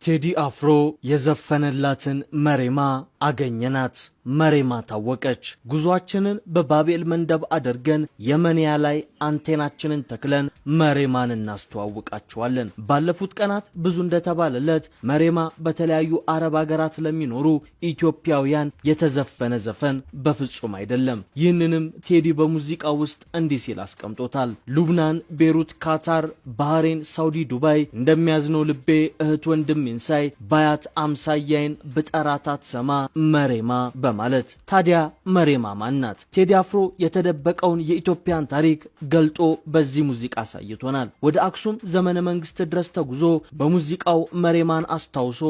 ቴዲ አፍሮ የዘፈነላትን መሬማ አገኘናት። መሬማ ታወቀች። ጉዟችንን በባቤል መንደብ አድርገን የመንያ ላይ አንቴናችንን ተክለን መሬማን እናስተዋውቃቸዋለን። ባለፉት ቀናት ብዙ እንደተባለለት መሬማ በተለያዩ አረብ ሀገራት ለሚኖሩ ኢትዮጵያውያን የተዘፈነ ዘፈን በፍጹም አይደለም። ይህንንም ቴዲ በሙዚቃ ውስጥ እንዲህ ሲል አስቀምጦታል። ሉብናን፣ ቤሩት፣ ካታር፣ ባህሬን፣ ሳውዲ፣ ዱባይ እንደሚያዝነው ልቤ እህት ወንድሜን ሳይ ባያት አምሳያይን ብጠራታት ሰማ መሬማ ማለት። ታዲያ መሬማ ማን ናት? ቴዲ አፍሮ የተደበቀውን የኢትዮጵያን ታሪክ ገልጦ በዚህ ሙዚቃ አሳይቶናል። ወደ አክሱም ዘመነ መንግስት ድረስ ተጉዞ በሙዚቃው መሬማን አስታውሶ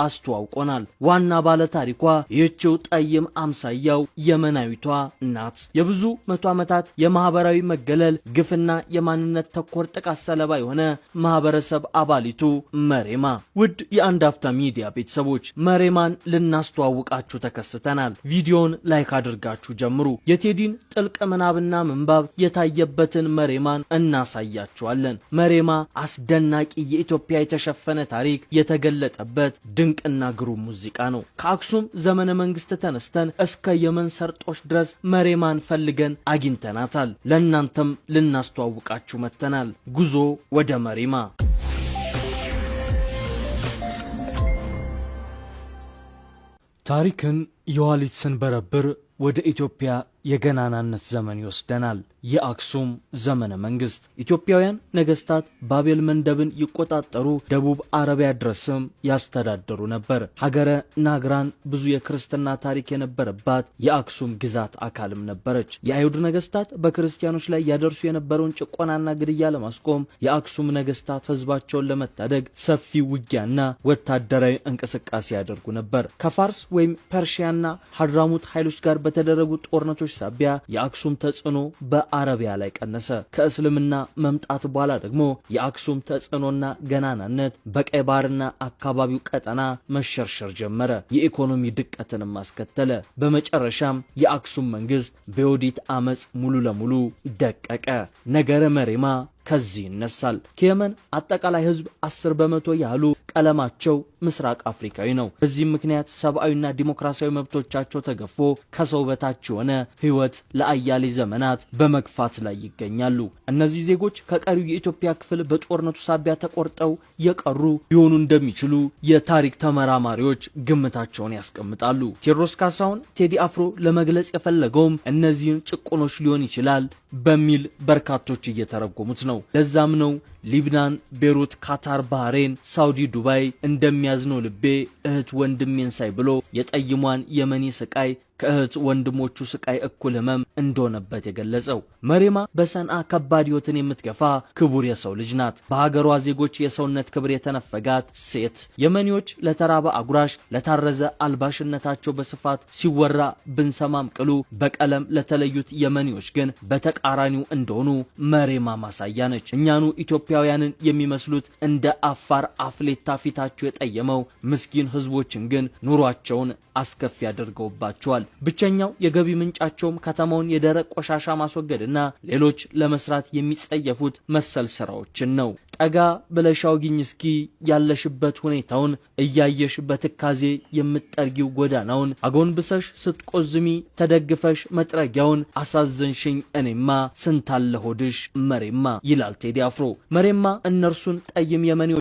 አስተዋውቆናል። ዋና ባለ ታሪኳ ይህችው ጠይም አምሳያው የመናዊቷ ናት። የብዙ መቶ ዓመታት የማህበራዊ መገለል ግፍና የማንነት ተኮር ጥቃት ሰለባ የሆነ ማህበረሰብ አባሊቱ መሬማ። ውድ የአንድ አፍታ ሚዲያ ቤተሰቦች መሬማን ልናስተዋውቃችሁ ተከስተናል። ቪዲዮን ላይክ አድርጋችሁ ጀምሩ። የቴዲን ጥልቅ ምናብና ምንባብ የታየበትን መሬማን እናሳያችኋለን። መሬማ አስደናቂ የኢትዮጵያ የተሸፈነ ታሪክ የተገለጠበት ድንቅና ግሩም ሙዚቃ ነው። ከአክሱም ዘመነ መንግስት ተነስተን እስከ የመን ሰርጦች ድረስ መሬማን ፈልገን አግኝተናታል። ለእናንተም ልናስተዋውቃችሁ መጥተናል። ጉዞ ወደ መሬማ። ታሪክን የኋሊት ስንበረብር ወደ ኢትዮጵያ የገናናነት ዘመን ይወስደናል። የአክሱም ዘመነ መንግስት። ኢትዮጵያውያን ነገስታት ባቤል መንደብን ይቆጣጠሩ፣ ደቡብ አረቢያ ድረስም ያስተዳደሩ ነበር። ሀገረ ናግራን ብዙ የክርስትና ታሪክ የነበረባት የአክሱም ግዛት አካልም ነበረች። የአይሁድ ነገስታት በክርስቲያኖች ላይ ያደርሱ የነበረውን ጭቆናና ግድያ ለማስቆም የአክሱም ነገስታት ህዝባቸውን ለመታደግ ሰፊ ውጊያና ወታደራዊ እንቅስቃሴ ያደርጉ ነበር። ከፋርስ ወይም ፐርሺያና ሀድራሙት ኃይሎች ጋር በተደረጉ ጦርነቶች ሳቢያ የአክሱም ተጽዕኖ በአረቢያ ላይ ቀነሰ። ከእስልምና መምጣት በኋላ ደግሞ የአክሱም ተጽዕኖና ገናናነት በቀይ ባህርና አካባቢው ቀጠና መሸርሸር ጀመረ። የኢኮኖሚ ድቀትንም አስከተለ። በመጨረሻም የአክሱም መንግስት በዮዲት አመጽ ሙሉ ለሙሉ ደቀቀ። ነገረ መሬማ ከዚህ ይነሳል። ከየመን አጠቃላይ ህዝብ 10% ያህሉ ቀለማቸው ምስራቅ አፍሪካዊ ነው። በዚህም ምክንያት ሰብአዊና ዲሞክራሲያዊ መብቶቻቸው ተገፎ ከሰው በታች የሆነ ህይወት ለአያሌ ዘመናት በመግፋት ላይ ይገኛሉ። እነዚህ ዜጎች ከቀሪው የኢትዮጵያ ክፍል በጦርነቱ ሳቢያ ተቆርጠው የቀሩ ሊሆኑ እንደሚችሉ የታሪክ ተመራማሪዎች ግምታቸውን ያስቀምጣሉ። ቴዎድሮስ ካሳሁን ቴዲ አፍሮ ለመግለጽ የፈለገውም እነዚህን ጭቁኖች ሊሆን ይችላል በሚል በርካቶች እየተረጎሙት ነው። ለዛም ነው ሊብናን፣ ቤሩት፣ ካታር፣ ባህሬን፣ ሳውዲ፣ ዱባይ እንደሚያዝነው ልቤ እህት ወንድሜን ሳይ ብሎ የጠይሟን የመኒ ስቃይ ከእህት ወንድሞቹ ስቃይ እኩል ህመም እንደሆነበት የገለጸው። መሬማ በሰንዓ ከባድ ህይወትን የምትገፋ ክቡር የሰው ልጅ ናት። በሀገሯ ዜጎች የሰውነት ክብር የተነፈጋት ሴት። የመኒዎች ለተራበ አጉራሽ ለታረዘ አልባሽነታቸው በስፋት ሲወራ ብንሰማም ቅሉ በቀለም ለተለዩት የመኒዎች ግን በተቃራኒው እንደሆኑ መሬማ ማሳያ ነች። እኛኑ ኢትዮጵያውያንን የሚመስሉት እንደ አፋር አፍሌታ ፊታቸው የጠየመው ምስኪን ህዝቦችን ግን ኑሯቸውን አስከፊ አድርገውባቸዋል። ብቸኛው የገቢ ምንጫቸውም ከተማውን የደረቅ ቆሻሻ ማስወገድና ሌሎች ለመስራት የሚጸየፉት መሰል ስራዎችን ነው። ጠጋ ብለሽ አውጊኝ እስኪ ያለሽበት ሁኔታውን እያየሽ በትካዜ የምትጠርጊው ጎዳናውን አጎንብሰሽ ስትቆዝሚ ተደግፈሽ መጥረጊያውን አሳዘንሽኝ እኔማ ስንታለ ሆድሽ መሬማ ይላል ቴዲ አፍሮ። መሬማ እነርሱን ጠይም የመኒ